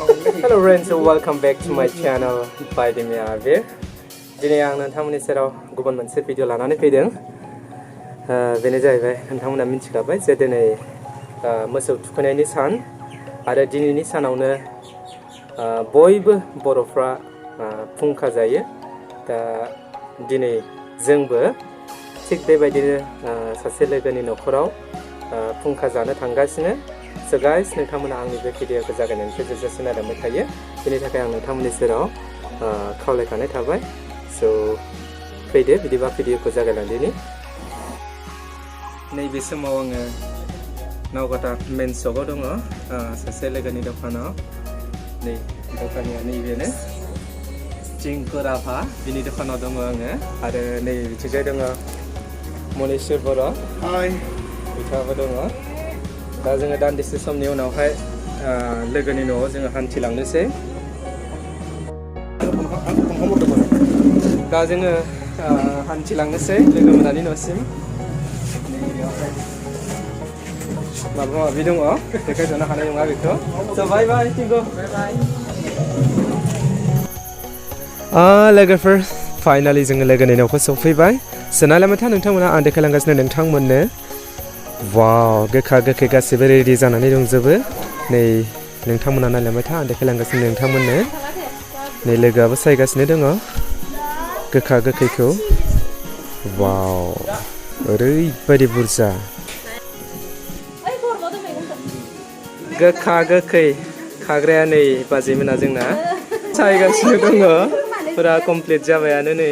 Hello friends, welcome back to my channel by Demi Avir. दिनै आं नोंथांमोननि सेराव गुबुन मोनसे भिडिअ लानानै फैदों। बेनो जाहैबाय नोंथांमोना मिथिखाबाय जे दिनै मोसौ थुखैनायनि सान आरो दिनैनि सानावनो बयबो बर'फ्रा फुंखा जायो। दा दिनै जोंबो थिग बेबायदिनो सासे लोगोनि न'खराव फुंखा जानो थांगासिनो। So guys, नोंथांमोना आंनि बे भिडिअखौ जागायनायनिफ्राय जोबजासिम नायलांबाय थायो। बेनि थाखाय आं नोंथांमोननि सेराव खावलायखानाय थाबाय। So फैदो बिदिबा भिडिअखौ जागायलांदिनि। नैबे समाव आङो नावकाता मेन सकआव दङ, सासे लोगोनि दखानाव। नै दखानिया नैबेनो चिंकुराफा, बिनि दखानाव दङ आङो। आरो नै बिथिंजाय दङ मनिस्वर बर', हाय, बिथाङाबो दङ। दा जोङो दान्दिसे समनि उनावहाय लोगोनि न'आव जोङो हान्थिलांनोसै। दा जोङो हान्थिलांनोसै लोगोमोनानि न'सिम। माबा माबि दङ, देखायथ'नो हानाय नङा बेखौ। स' बाय बाय टिंगु, बाय बाय। लोगोफोर, फाइनालि जोङो लोगोनि न'खौ सफैबाय। सोनालामाथा नोंथांमोना आं देखायलांगासिनो नोंथांमोननो। वाव, गोखा गोखै गासिबो रेडि जानानै दंजोबो। नै नोंथांमोना नायलांबाय था, आं देखायलांगासिनो नोंथांमोननो। नै लोगोआबो सायगासिनो दङ गोखा गोखैखौ। वाव, ओरैबायदि बुरजा गोखा गोखै खाग्राया नै बाजैमोना जोंना सायगासिनो दङ। फुरा कमप्लिट जाबायानो नै।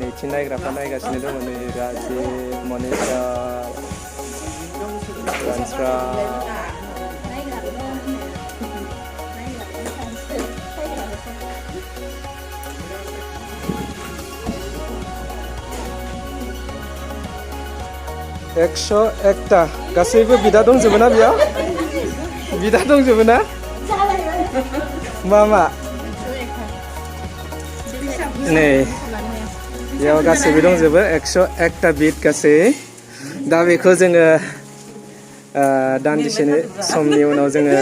नैथिं नायग्राफ्रा नायगासिनो दङ, नै राजिब, मनिसा, रानस्रा। एकस' एकता गासैबो बिदा दंजोबो ना बेयाव? बिदा दंजोबो ना? मा मा? नै बेयाव गासैबो दंजोबो, 101ता बिद गासै। दा बेखौ जोङो दान्दिसेनि समनि उनाव जोङो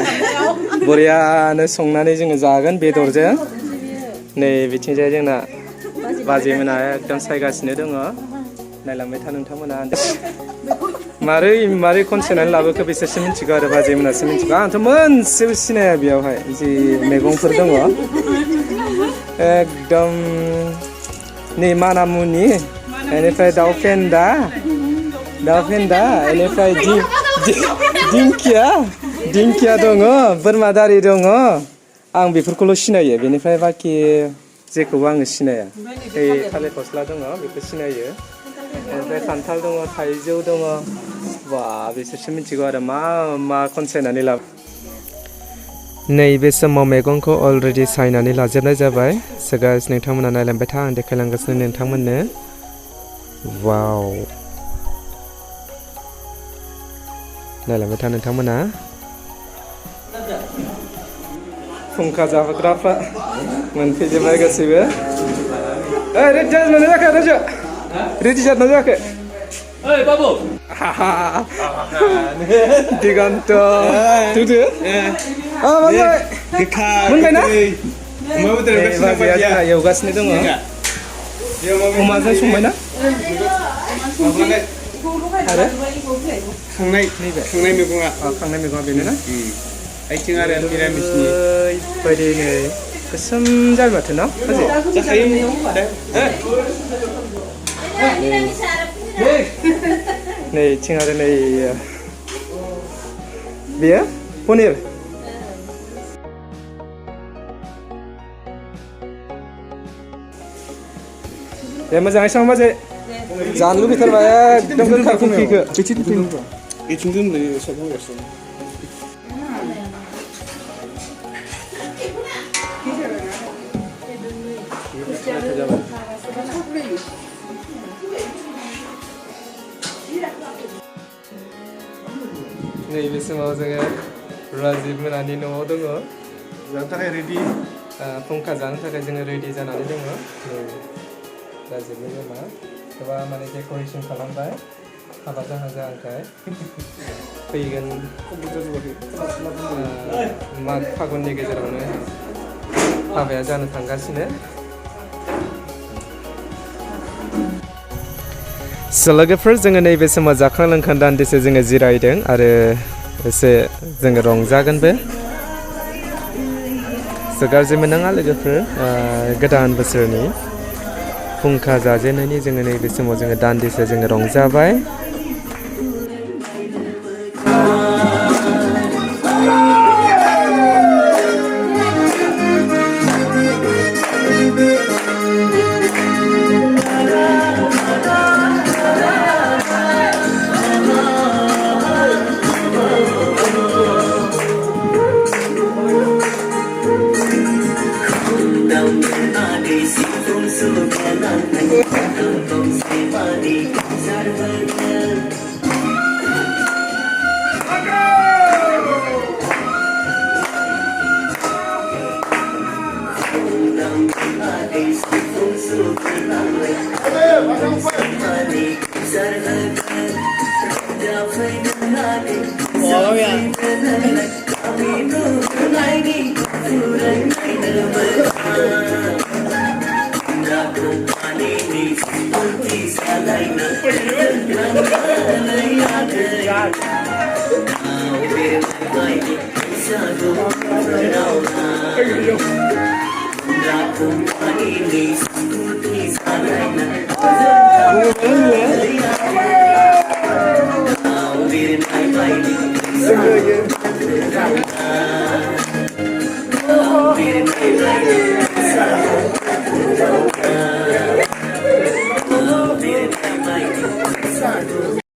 बरियानो संनानै जोङो जागोन बेदरजों। नै बिथिंजाय जोंना बाजैमोना एकदम सायगासिनो दङ। नायलांबाय था नोंथांमोना। मारै मारै खनसायनानै लाबोखो बिसोरसो मिथिगौ आरो बाजैमोनासो मिथिगौ। आंथ' मोनसेबो सिनाया बेयावहाय जि मैगंफोर दङ। एकदम नै मानामुनि, बेनिफ्राय दाउ फेन्दा, बेनिफ्राय दिंखिया दङ, बोरमा दारि दङ। आं बेफोरखौल' सिनायो, बेनिफ्राय बाखि जेखौबो आङो सिनाया। थालिर फस्ला दङ, बेखौ सिनायो। ओमफ्राय खान्थाल दङ, थाइजौ दङ। बा, बिसोरसो मिथिगौ आरो मा मा खनसायनानै लाबो। नैबे समाव मैगंखौ अलरेडि सायनानै लाजोबनाय जाबाय। स' गाइस, नोंथांमोना नायलांबाय था, आं देखायलांगासिनो नोंथांमोननो। वाव, नायलांबाय था नोंथांमोना। फुंखा जाग्राफ्रा मोनफैजोबबाय गासैबो। रेडि जादोंना जायाखै राजु? रेडि जादोंना जायाखै? ओइ बाबु, दिगन्त तुदो मोनबायना? बाजैया जोंना एवगासिनो दङ। अमाजों संबायना? आरो खांनाय मैगङा बेनो ना? आइथिं आरो मिरामिसनि ओरैबायदि नै गोसोम जाबाय माथो ना? जाखायो। नै थिं आरो नै बेयो पनिर। दे मोजाङै सं बाजै, जानो लुबैथारबाय एकदम गोखा गोखैखौ। नैबे समाव जोङो राजिब मोनानि न'आव दङ। जानो थाखाय रेडि, फुंखा जानो थाखाय जोङो रेडि जानानै दङ। राजिबनि बिमा गोबां माने डेक'रेसन खालामबाय हाबा जाहां जाहांखाय। फैगोन माग फागुननि गेजेरावनो हाबाया जानो थांगासिनो लोगोफोर जोङो नैबे समाव जाखां लोंखां दान्दिसे जोङो जिरायदों आरो एसे जोङो रंजागोनबो गाज्रि मोननाङा लोगोफोर गोदान बोसोरनि फुंखा जाजेननायनि जोङो नैबे समाव जोङो दान्दिसे जोङो रंजाबाय